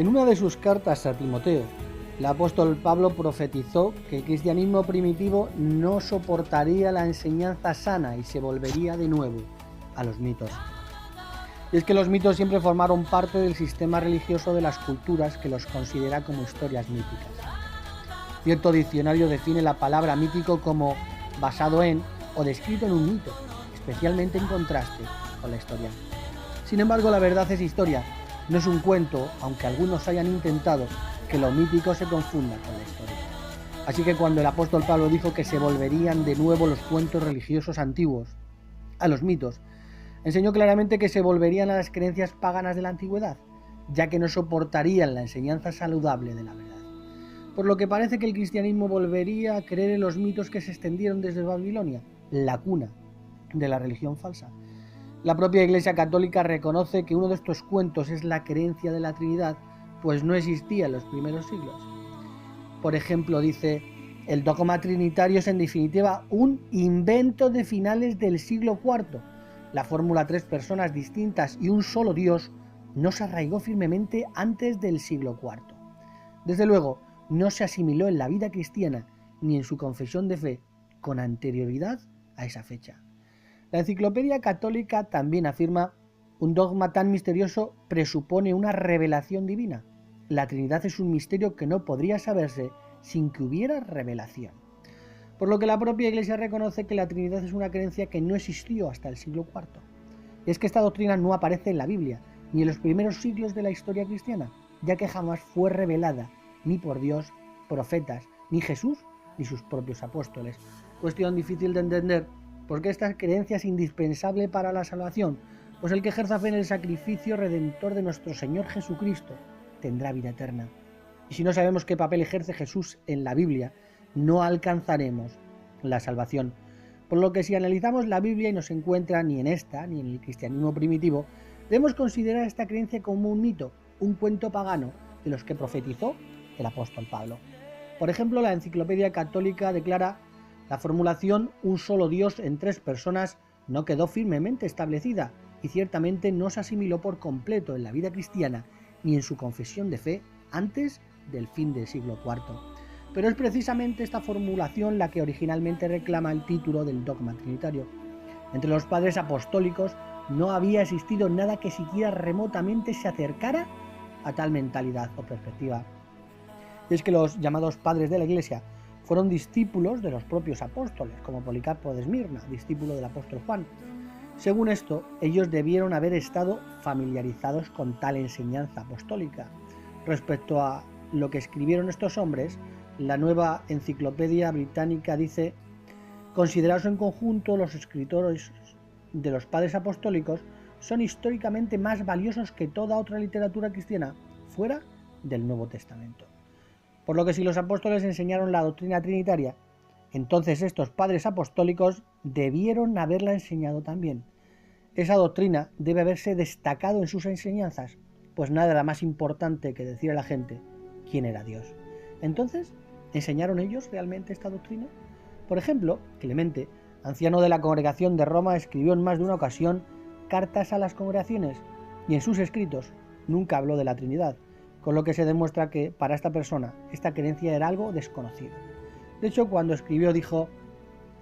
En una de sus cartas a Timoteo, el apóstol Pablo profetizó que el cristianismo primitivo no soportaría la enseñanza sana y se volvería de nuevo a los mitos. Y es que los mitos siempre formaron parte del sistema religioso de las culturas que los considera como historias míticas. Cierto diccionario define la palabra mítico como basado en o descrito en un mito, especialmente en contraste con la historia. Sin embargo, la verdad es historia, no es un cuento, aunque algunos hayan intentado que lo mítico se confunda con la historia. Así que cuando el apóstol Pablo dijo que se volverían de nuevo los cuentos religiosos antiguos a los mitos, enseñó claramente que se volverían a las creencias paganas de la antigüedad, ya que no soportarían la enseñanza saludable de la verdad. Por lo que parece que el cristianismo volvería a creer en los mitos que se extendieron desde Babilonia, la cuna de la religión falsa. La propia Iglesia Católica reconoce que uno de estos cuentos es la creencia de la Trinidad, pues no existía en los primeros siglos. Por ejemplo, dice: el dogma trinitario es en definitiva un invento de finales del siglo IV. La fórmula 3 personas distintas y un solo Dios no se arraigó firmemente antes del siglo IV. Desde luego, no se asimiló en la vida cristiana ni en su confesión de fe con anterioridad a esa fecha. La Enciclopedia Católica también afirma: un dogma tan misterioso presupone una revelación divina. La Trinidad es un misterio que no podría saberse sin que hubiera revelación. Por lo que la propia Iglesia reconoce que la Trinidad es una creencia que no existió hasta el siglo IV. Y es que esta doctrina no aparece en la Biblia, ni en los primeros siglos de la historia cristiana, ya que jamás fue revelada ni por Dios, profetas, ni Jesús, ni sus propios apóstoles. Cuestión difícil de entender, porque esta creencia es indispensable para la salvación, pues el que ejerza fe en el sacrificio redentor de nuestro Señor Jesucristo tendrá vida eterna. Y si no sabemos qué papel ejerce Jesús en la Biblia, no alcanzaremos la salvación. Por lo que si analizamos la Biblia y no se encuentra ni en esta ni en el cristianismo primitivo, debemos considerar esta creencia como un mito, un cuento pagano de los que profetizó el apóstol Pablo. Por ejemplo, la Enciclopedia Católica declara: la formulación un solo Dios en 3 personas no quedó firmemente establecida y ciertamente no se asimiló por completo en la vida cristiana ni en su confesión de fe antes del fin del siglo IV. Pero es precisamente esta formulación la que originalmente reclama el título del dogma trinitario. Entre los padres apostólicos no había existido nada que siquiera remotamente se acercara a tal mentalidad o perspectiva. Y es que los llamados padres de la Iglesia fueron discípulos de los propios apóstoles, como Policarpo de Esmirna, discípulo del apóstol Juan. Según esto, ellos debieron haber estado familiarizados con tal enseñanza apostólica. Respecto a lo que escribieron estos hombres, la Nueva Enciclopedia Británica dice: considerados en conjunto, los escritores de los padres apostólicos son históricamente más valiosos que toda otra literatura cristiana fuera del Nuevo Testamento. Por lo que si los apóstoles enseñaron la doctrina trinitaria, entonces estos padres apostólicos debieron haberla enseñado también. Esa doctrina debe haberse destacado en sus enseñanzas, pues nada era más importante que decir a la gente quién era Dios. Entonces, ¿enseñaron ellos realmente esta doctrina? Por ejemplo, Clemente, anciano de la congregación de Roma, escribió en más de una ocasión cartas a las congregaciones y en sus escritos nunca habló de la Trinidad, con lo que se demuestra que para esta persona esta creencia era algo desconocido. De hecho, cuando escribió dijo: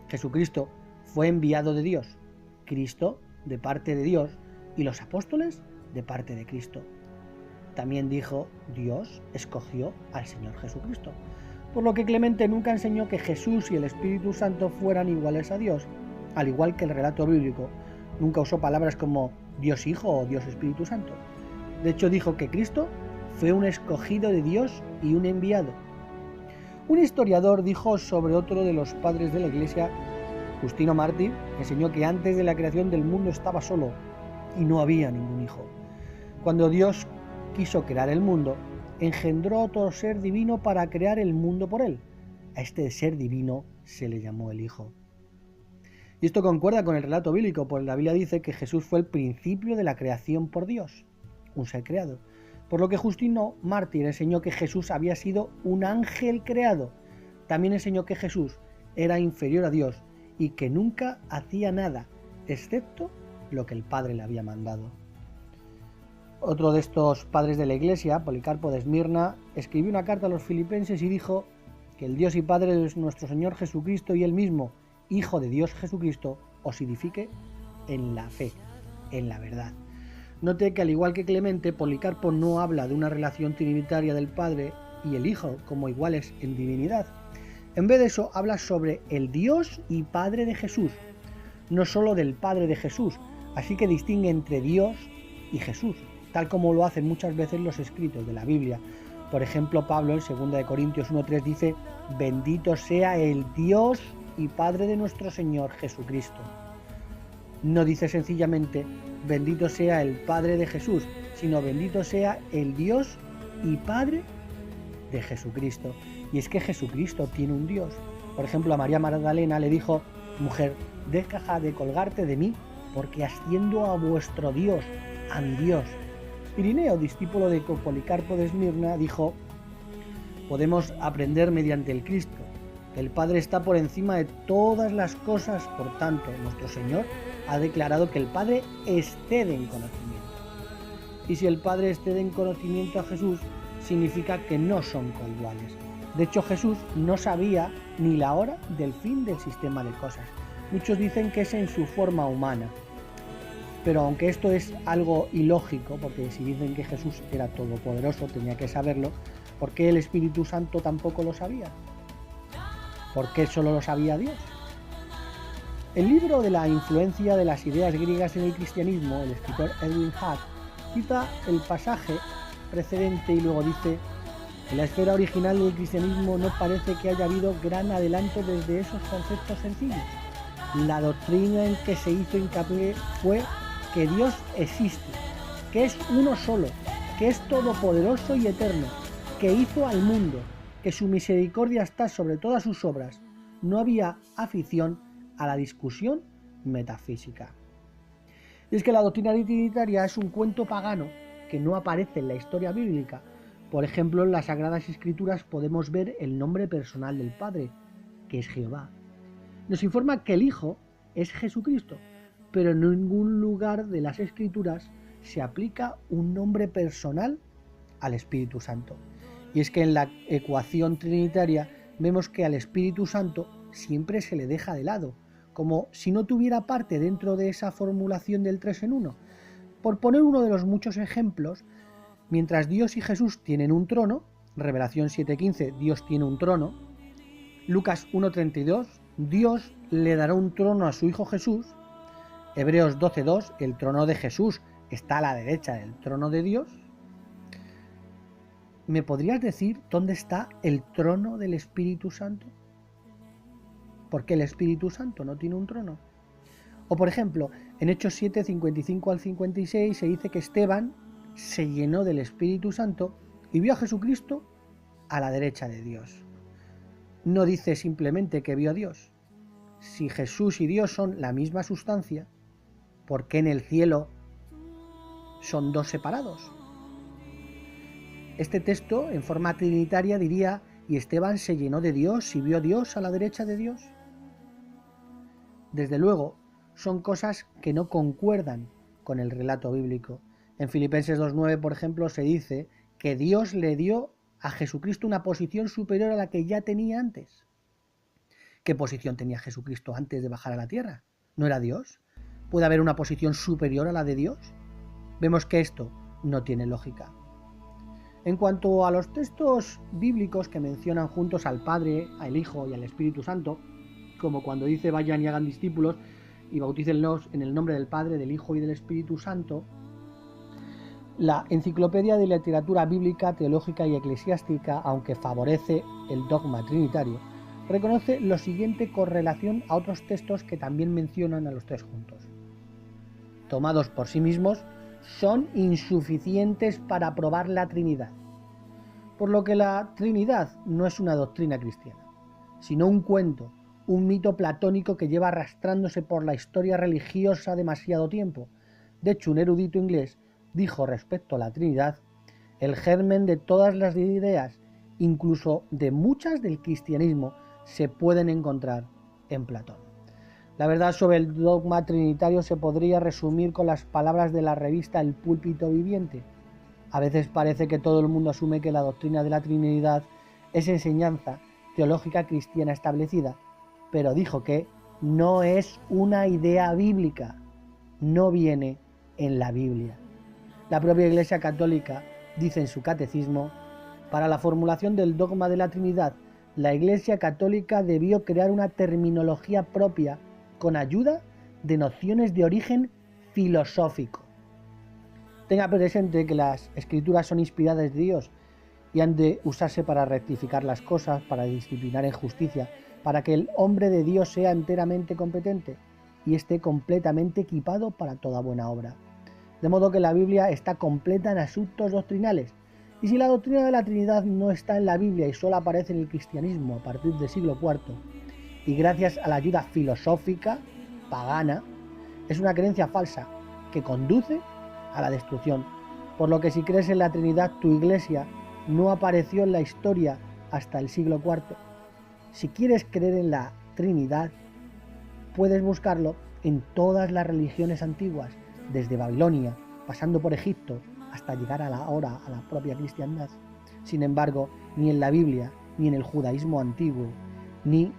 Jesucristo fue enviado de Dios, Cristo de parte de Dios y los apóstoles de parte de Cristo. También dijo: Dios escogió al Señor Jesucristo. Por lo que Clemente nunca enseñó que Jesús y el Espíritu Santo fueran iguales a Dios, al igual que el relato bíblico. Nunca usó palabras como Dios Hijo o Dios Espíritu Santo. De hecho, dijo que Cristo fue un escogido de Dios y un enviado. Un historiador dijo sobre otro de los padres de la Iglesia, Justino Mártir, enseñó que antes de la creación del mundo estaba solo y no había ningún hijo. Cuando Dios quiso crear el mundo, engendró otro ser divino para crear el mundo por él. A este ser divino se le llamó el Hijo. Y esto concuerda con el relato bíblico, pues la Biblia dice que Jesús fue el principio de la creación por Dios, un ser creado. Por lo que Justino Mártir enseñó que Jesús había sido un ángel creado. También enseñó que Jesús era inferior a Dios y que nunca hacía nada, excepto lo que el Padre le había mandado. Otro de estos padres de la Iglesia, Policarpo de Esmirna, escribió una carta a los filipenses y dijo que el Dios y Padre de nuestro Señor Jesucristo y él mismo, Hijo de Dios Jesucristo, os edifique en la fe, en la verdad. Note que al igual que Clemente, Policarpo no habla de una relación trinitaria del Padre y el Hijo como iguales en divinidad. En vez de eso, habla sobre el Dios y Padre de Jesús, no solo del Padre de Jesús, así que distingue entre Dios y Jesús, tal como lo hacen muchas veces los escritos de la Biblia. Por ejemplo, Pablo en 2 Corintios 1:3 dice: bendito sea el Dios y Padre de nuestro Señor Jesucristo. No dice sencillamente bendito sea el Padre de Jesús, sino bendito sea el Dios y Padre de Jesucristo. Y es que Jesucristo tiene un Dios. Por ejemplo, a María Magdalena le dijo: mujer, deja de colgarte de mí, porque asciendo a vuestro Dios, a mi Dios. Irineo, discípulo de Policarpo de Esmirna, dijo: podemos aprender mediante el Cristo. El Padre está por encima de todas las cosas, por tanto, nuestro Señor ha declarado que el Padre excede en conocimiento. Y si el Padre excede en conocimiento a Jesús, significa que no son coiguales. De hecho, Jesús no sabía ni la hora del fin del sistema de cosas. Muchos dicen que es en su forma humana. Pero aunque esto es algo ilógico, porque si dicen que Jesús era todopoderoso, tenía que saberlo, ¿por qué el Espíritu Santo tampoco lo sabía? ¿Por qué solo lo sabía Dios? El libro de la influencia de las ideas griegas en el cristianismo, el escritor Edwin Hughes, cita el pasaje precedente y luego dice: en la esfera original del cristianismo no parece que haya habido gran adelanto desde esos conceptos sencillos. La doctrina en que se hizo hincapié fue que Dios existe, que es uno solo, que es todopoderoso y eterno, que hizo al mundo, que su misericordia está sobre todas sus obras. No había afición a la discusión metafísica. Y es que la doctrina trinitaria es un cuento pagano que no aparece en la historia bíblica. Por ejemplo, en las Sagradas Escrituras podemos ver el nombre personal del Padre, que es Jehová. Nos informa que el Hijo es Jesucristo, pero en ningún lugar de las Escrituras se aplica un nombre personal al Espíritu Santo. Y es que en la ecuación trinitaria vemos que al Espíritu Santo siempre se le deja de lado, como si no tuviera parte dentro de esa formulación del 3 en 1. Por poner uno de los muchos ejemplos, mientras Dios y Jesús tienen un trono, Revelación 7:15, Dios tiene un trono, Lucas 1:32, Dios le dará un trono a su Hijo Jesús, Hebreos 12:2, el trono de Jesús está a la derecha del trono de Dios. ¿Me podrías decir dónde está el trono del Espíritu Santo? ¿Por qué el Espíritu Santo no tiene un trono? O por ejemplo, en Hechos 7, 55 al 56 se dice que Esteban se llenó del Espíritu Santo y vio a Jesucristo a la derecha de Dios. No dice simplemente que vio a Dios. Si Jesús y Dios son la misma sustancia, ¿por qué en el cielo son dos separados? Este texto, en forma trinitaria, diría: y Esteban se llenó de Dios y vio a Dios a la derecha de Dios. Desde luego, son cosas que no concuerdan con el relato bíblico. En Filipenses 2:9, por ejemplo, se dice que Dios le dio a Jesucristo una posición superior a la que ya tenía antes. ¿Qué posición tenía Jesucristo antes de bajar a la tierra? ¿No era Dios? ¿Puede haber una posición superior a la de Dios? Vemos que esto no tiene lógica. En cuanto a los textos bíblicos que mencionan juntos al Padre, al Hijo y al Espíritu Santo, como cuando dice: vayan y hagan discípulos y bautícenlos en el nombre del Padre, del Hijo y del Espíritu Santo, la Enciclopedia de Literatura Bíblica, Teológica y Eclesiástica, aunque favorece el dogma trinitario, reconoce lo siguiente con relación a otros textos que también mencionan a los tres juntos. Tomados por sí mismos, son insuficientes para probar la Trinidad, por lo que la Trinidad no es una doctrina cristiana, sino un cuento, un mito platónico que lleva arrastrándose por la historia religiosa demasiado tiempo. De hecho, un erudito inglés dijo respecto a la Trinidad: el germen de todas las ideas, incluso de muchas del cristianismo, se pueden encontrar en Platón. La verdad sobre el dogma trinitario se podría resumir con las palabras de la revista El Púlpito Viviente. A veces parece que todo el mundo asume que la doctrina de la Trinidad es enseñanza teológica cristiana establecida, pero dijo que no es una idea bíblica, no viene en la Biblia. La propia Iglesia Católica dice en su catecismo: para la formulación del dogma de la Trinidad, la Iglesia Católica debió crear una terminología propia con ayuda de nociones de origen filosófico. Tenga presente que las escrituras son inspiradas de Dios y han de usarse para rectificar las cosas, para disciplinar en justicia, para que el hombre de Dios sea enteramente competente y esté completamente equipado para toda buena obra. De modo que la Biblia está completa en asuntos doctrinales. Y si la doctrina de la Trinidad no está en la Biblia y solo aparece en el cristianismo a partir del siglo IV, y gracias a la ayuda filosófica pagana, es una creencia falsa que conduce a la destrucción. Por lo que si crees en la Trinidad, tu iglesia no apareció en la historia hasta el siglo IV. Si quieres creer en la Trinidad, puedes buscarlo en todas las religiones antiguas, desde Babilonia, pasando por Egipto, hasta llegar a la propia cristiandad. Sin embargo, ni en la Biblia, ni en el judaísmo antiguo, ni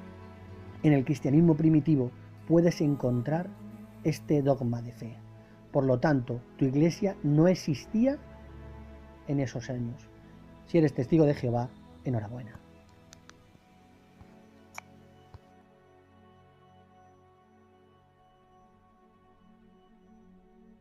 en el cristianismo primitivo puedes encontrar este dogma de fe. Por lo tanto, tu iglesia no existía en esos años. Si eres testigo de Jehová, enhorabuena.